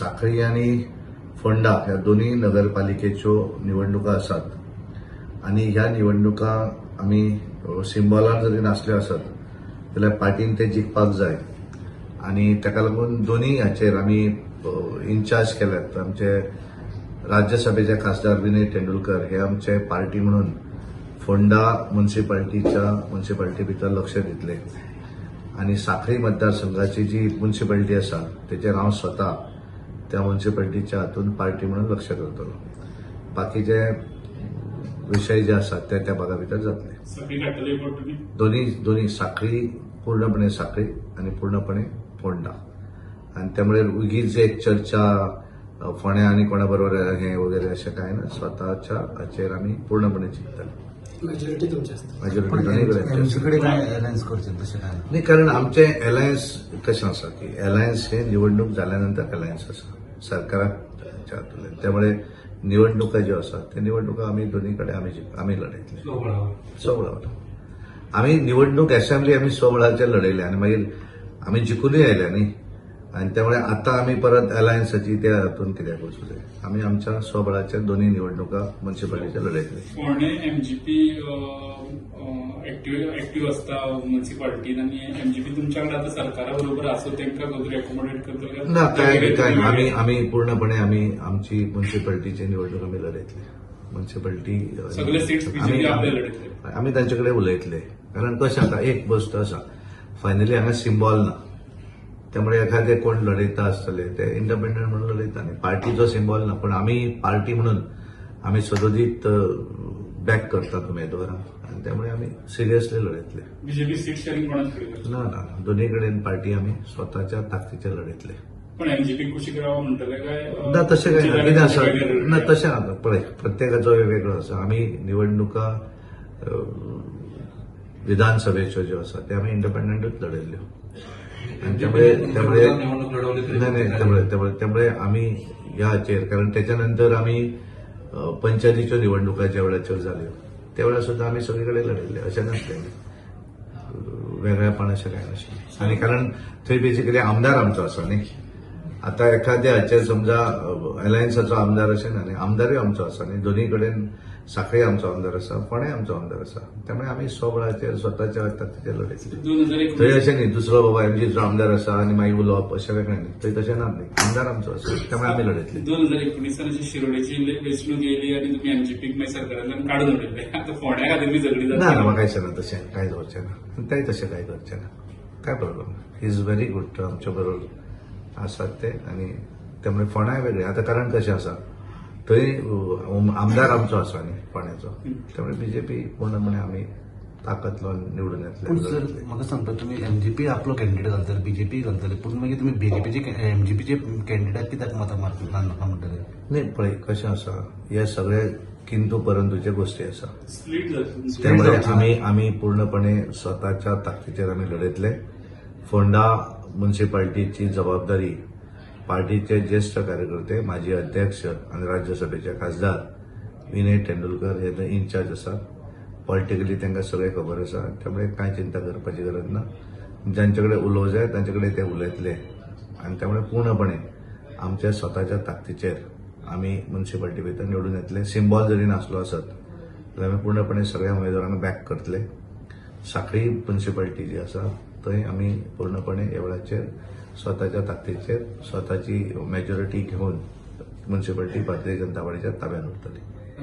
साखळी आणि फोंडा ह्या दोन्ही नगरपालिकेच्यो निवडणुका आसात आणि ह्या निवडणुका आमी सिंबॉलार जरी नासल्यो आसत जाल्यार पार्टीन ते जिखपाक जाय आणि ताका लागून दोन्ही हाचेर आमी इन्चार्ज केल्यात. आमचे राज्यसभेचे खासदार विनय तेंडुलकर हे आमचे पार्टी म्हणून फोंडा म्युन्सिपालिटी भितर लक्ष दितले आणि साखळी मतदारसंघाची जी म्युन्सिपालिटी आसा तेचेर हांव स्वता त्या म्युन्सिपालिटीच्या हातून पार्टी म्हणून लक्ष करतलो. बाकीचे विषय जे आसात ते त्या भागा भितर जातले. दोन्ही साखळी पूर्णपणे साखळी आणि पूर्णपणे फोंडा आणि त्यामुळे उगीच एक चर्चा फोण्या आणि कोणाबरोबर हे वगैरे असे काय ना, स्वतःच्या हाचेर आमी पूर्णपणे चिंतले. मेजॉरिटी तुमची नाही, कारण आमचे अलायन्स कशें आसा की अलायन्स हे निवडणूक जाल्यानंतर अलायन्स आसा सरकाराच्या हातूंतल्यान. त्यामुळे निवडणुका ज्यो आसात त्या निवडणुका आमी दोन्ही कडेन आमी लढयतले सोबळावर. आमी निवडणूक असेंब्ली आमी सोबळाचेर लढयले आणि मागीर आमी जिखूनय आयल्या न्ही, आणि त्यामुळे आता आमी परत अलायन्साची त्या हातून कित्याक वचूं जाय. आमी आमच्या स्वबळाचेर दोन्ही निवडणुका म्युन्सिपालिटीच्या लढयतले. फोंडे एमजीपी एक्टिव्ह असता म्युन्सिपालिटीन आणि एमजीपी तुमच्याकडे आता सरकारा बरोबर असो तांकां खबर एकोमोडेट करतले ना, काय आमी पूर्णपणे आमची म्युन्सिपालिटीची निवडणूक आमी लढयतले. म्युन्सिपालिटी सगळे सीट्स बीजेपी आपल्या लढयतले. आमी तांचे कडेन उलयतले, कारण कशें आसा एक गोष्ट आसा, फायनली हांगा सिंबॉल ना, त्यामुळे एखादे कोण लढयता आसतले ते इंडिपेंडंट म्हणून लढयता न्ही, पार्टीचो सिंबॉल ना, पण आमी पार्टी म्हणून आमी सदोदीत बॅक करतात उमेदवारांक आणि त्यामुळे आमी सिरियसली लढयतले. बीजेपी सीट शेअरिंग कोणाच ना ना, दोन्ही कडेन पार्टी आमी स्वताच्या ताकदीचेर लढयतले. पण एमजीपी कुशी करावं म्हणटले काय ना, तशें काय ना, कितें आसा ना, तशें ना. पळय, प्रत्येकाचो वेगवेगळो आसा. आमी निवडणुका विधानसभेच्यो ज्यो आसा ते आमी इंडिपेंडंटूच लढयल्ल्यो आणि त्यामुळे आमी ह्या हाचेर, कारण त्याच्यानंतर आमी पंचायतीच्यो निवडणुका ज्या वेळाचेर जाल्यो त्या वेळार सुद्धा आमी सगळे कडेन लढयल्ले. अशें नासलें वेगळेपण अशें काय नाशिल्लें. आणि कारण थंय बेसिकली आमदार आमचो आसा न्ही. आता एखाद्या हाचेर समजा अलायन्साचो आमदार अशें ना न्ही, आमदारूय आमचो आसा न्ही. दोन्ही कडेन साखळी आमचो आमदार आसा, फोंड्या आमचो आमदार आसा. त्यामुळे आमी स्वबळाचेर स्वताच्या ताकदीचेर लढयतले. थंय अशें न्ही दुसरो बाबा एमजीचो आमदार आसा आणि मागीर उलोवप अशें वेगळें न्ही. थंय तशें ना न्ही, आमदार आमचो आसा, त्यामुळे आमी लढयतले. 2019 अशी शिरोडेची वेचणूक येयली आणि तुम्ही एमजीपीक मागीर सरकारांतल्यान काडून उडयले. आता फोंड्या खातीर बी झगडी ना जाता. ना, म्हाका दिसना तशें कांय जावचें ना. तेंय तशें कांय करचें ना, काय problem. He is very good. आमचे बरोबर आसात ते आणि त्यामुळे फोंड्याय वेगळे. आता कारण कशें आसा, थंय आमदार आमचो आसा न्ही फोंड्याचो, त्यामुळे बीजेपी पूर्णपणे आमी ताकद लावन निवडून येतले. म्हाका सांगता, तुम्ही एमजीपी आपलो कॅन्डिडेट घालतले, बीजेपी घालतले, पूण मागीर तुम्ही बीजेपीचे एमजीपीचे कॅन्डिडेट कित्याक मतां नाका म्हणटले? नाही, पळय कशें आसा, हे सगळे किंतु परंतुचे गोष्टी आसा. स्प्लिट जाता. त्यामुळे आमी पूर्णपणे स्वताच्या ताकदीचेर आमी लढयतले. फोंडा म्युन्सिपालिटीची जबाबदारी पार्टीचे ज्येष्ठ कार्यकर्ते, माजी अध्यक्ष आणि राज्यसभेचे खासदार विनय तेंडुलकर हे इन्चार्ज आसात. पॉलिटिकली तांकां सगळें खबर आसा, त्यामुळे कांय चिंता करपाची गरज ना. ज्यांच्याकडे उलोवं जाय तांचे कडेन ते उलयतले आणि त्यामुळे पूर्णपणे आमच्या स्वताच्या ताकदीचेर आमी म्युन्सिपालिटी भितर निवडून येतले. सिंबॉल जरी नासलो आसत जाल्यार आमी पूर्णपणे सगळ्या उमेदवारांक बॅक करतले. साखळी म्युन्सिपालिटी जी आसा थंय आमी पूर्णपणे ह्या वेळाचेर स्वताच्या ताकदीचेर स्वताची मेजॉरिटी घेवन म्युन्सिपालिटी भारतीय जनता पार्टीच्या ताब्यात उरतली.